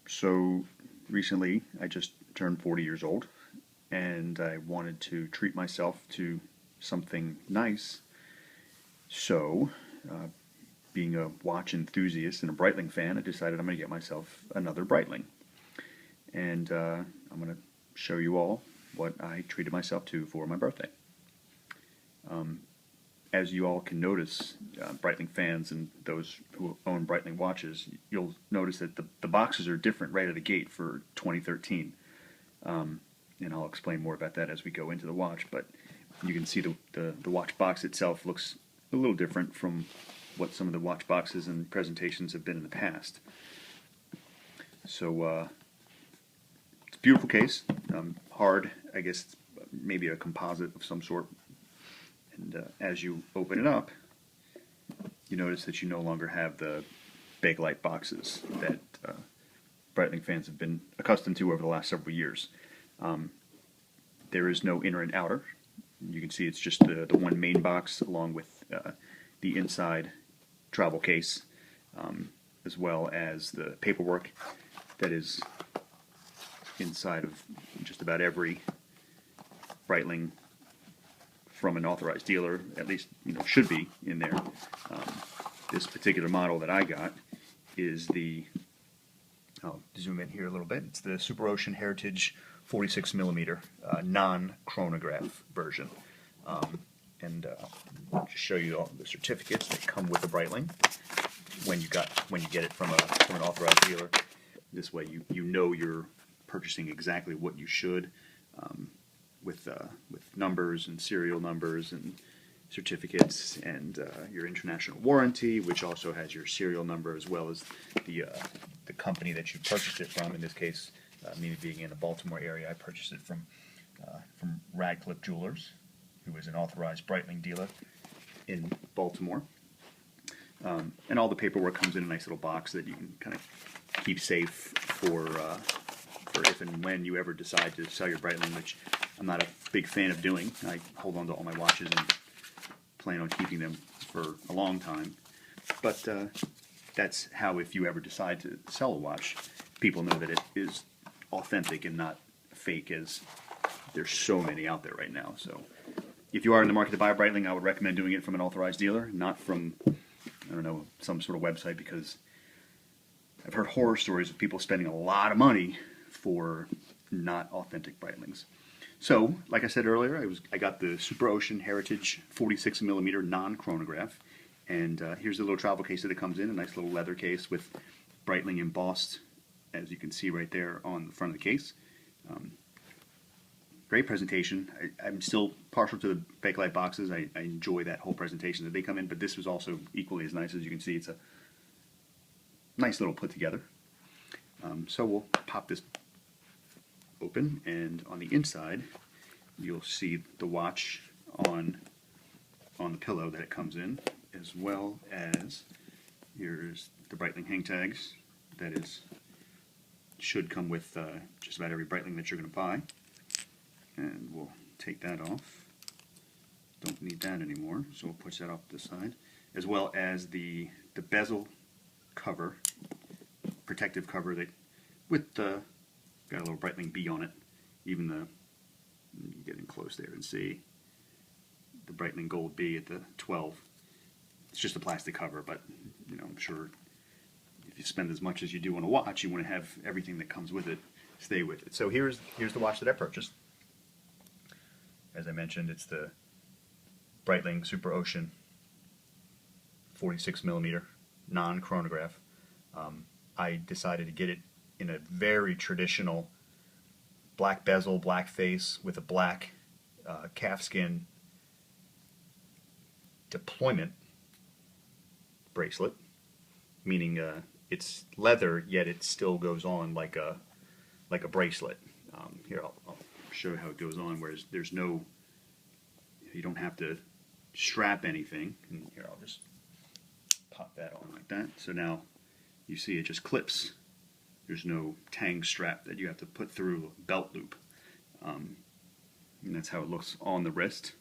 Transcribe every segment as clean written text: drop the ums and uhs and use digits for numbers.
So recently I just turned 40 years old and I wanted to treat myself to something nice. So, being a watch enthusiast and a Breitling fan, I decided I'm going to get myself another Breitling. And I'm going to show you all what I treated myself to for my birthday. As you all can notice, Breitling fans and those who own Breitling watches, you'll notice that the boxes are different right out of the gate for 2013. And I'll explain more about that as we go into the watch, but you can see the watch box itself looks a little different from what some of the watch boxes and presentations have been in the past. So it's a beautiful case, hard, I guess maybe a composite of some sort. And as you open it up, you notice that you no longer have the Bakelite boxes that Breitling fans have been accustomed to over the last several years. There is no inner and outer. You can see it's just the one main box along with the inside travel case, as well as the paperwork that is inside of just about every Breitling from an authorized dealer, at least should be in there. This particular model that I got is the, I'll zoom in here a little bit, it's the SuperOcean Heritage 46mm non-chronograph version. And I'll just show you all the certificates that come with the Breitling when you get it from an authorized dealer. This way you know you're purchasing exactly what you should, with numbers and serial numbers and certificates, and your international warranty, which also has your serial number as well as the company that you purchased it from. In this case, me being in the Baltimore area, I purchased it from Radcliffe Jewelers, who is an authorized Breitling dealer in Baltimore. And all the paperwork comes in a nice little box that you can kind of keep safe for if and when you ever decide to sell your Breitling, which I'm not a big fan of doing. I hold on to all my watches and plan on keeping them for a long time. But that's how, if you ever decide to sell a watch, people know that it is authentic and not fake, as there's so many out there right now. So if you are in the market to buy a Breitling, I would recommend doing it from an authorized dealer, not from, I don't know, some sort of website, because I've heard horror stories of people spending a lot of money for not authentic Breitlings. So, like I said earlier, I got the SuperOcean Heritage 46mm non-chronograph, and here's the little travel case that it comes in, a nice little leather case with Breitling embossed, as you can see right there on the front of the case. Great presentation. I'm still partial to the Bakelite boxes. I enjoy that whole presentation that they come in, but this was also equally as nice. As you can see, it's a nice little put together. So we'll pop this open, and on the inside you'll see the watch on the pillow that it comes in, as well as here's the Breitling hang tags that should come with just about every Breitling that you're going to buy. And we'll take that off. Don't need that anymore, so we'll push that off to the side, as well as the bezel cover, protective cover that with the got a little Breitling B on it. Even you can get in close there and see the Breitling Gold B at the 12. It's just a plastic cover, but I'm sure if you spend as much as you do on a watch, you want to have everything that comes with it stay with it. So here's the watch that I purchased. As I mentioned, it's the Breitling SuperOcean 46mm non-chronograph. I decided to get it in a very traditional black bezel, black face with a black calfskin deployment bracelet, meaning it's leather, yet it still goes on like a bracelet. Here, I'll show you how it goes on, whereas there's no, you don't have to strap anything. And here, I'll just pop that on like that. So now you see it just clips. There's no tang strap that you have to put through a belt loop. And that's how it looks on the wrist.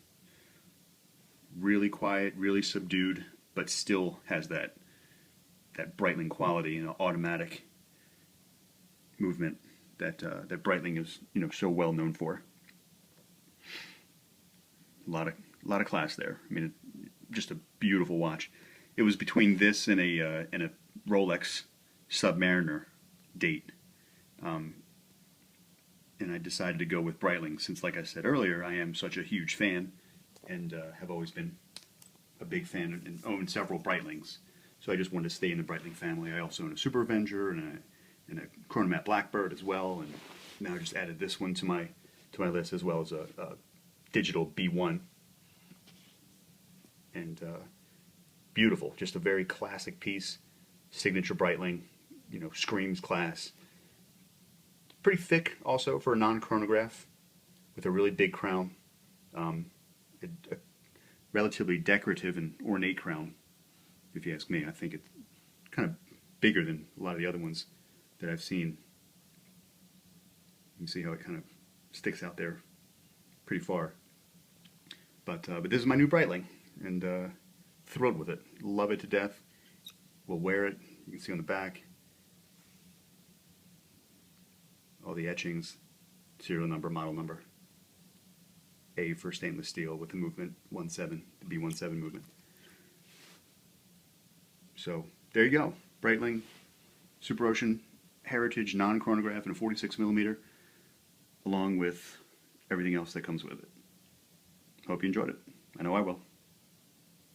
Really quiet, really subdued, but still has that Breitling quality, automatic movement that Breitling is so well known for. A lot of class there. I mean, just a beautiful watch. It was between this and a Rolex Submariner date, and I decided to go with Breitling since, like I said earlier, I am such a huge fan and have always been a big fan and own several Breitlings. So I just wanted to stay in the Breitling family. I also own a Super Avenger and a Chronomat Blackbird as well, and now I just added this one to my list, as well as a digital B1. And beautiful, just a very classic piece, signature Breitling, screams class. Pretty thick also for a non-chronograph, with a really big crown, a relatively decorative and ornate crown, if you ask me. I think it's kind of bigger than a lot of the other ones that I've seen. You can see how it kind of sticks out there pretty far. But this is my new Breitling, and thrilled with it. Love it to death. We'll wear it. You can see on the back all the etchings, serial number, model number. A for stainless steel with the movement 17, the B17 movement. So there you go. Breitling SuperOcean Heritage non-chronograph in a 46mm, along with everything else that comes with it. Hope you enjoyed it. I know I will.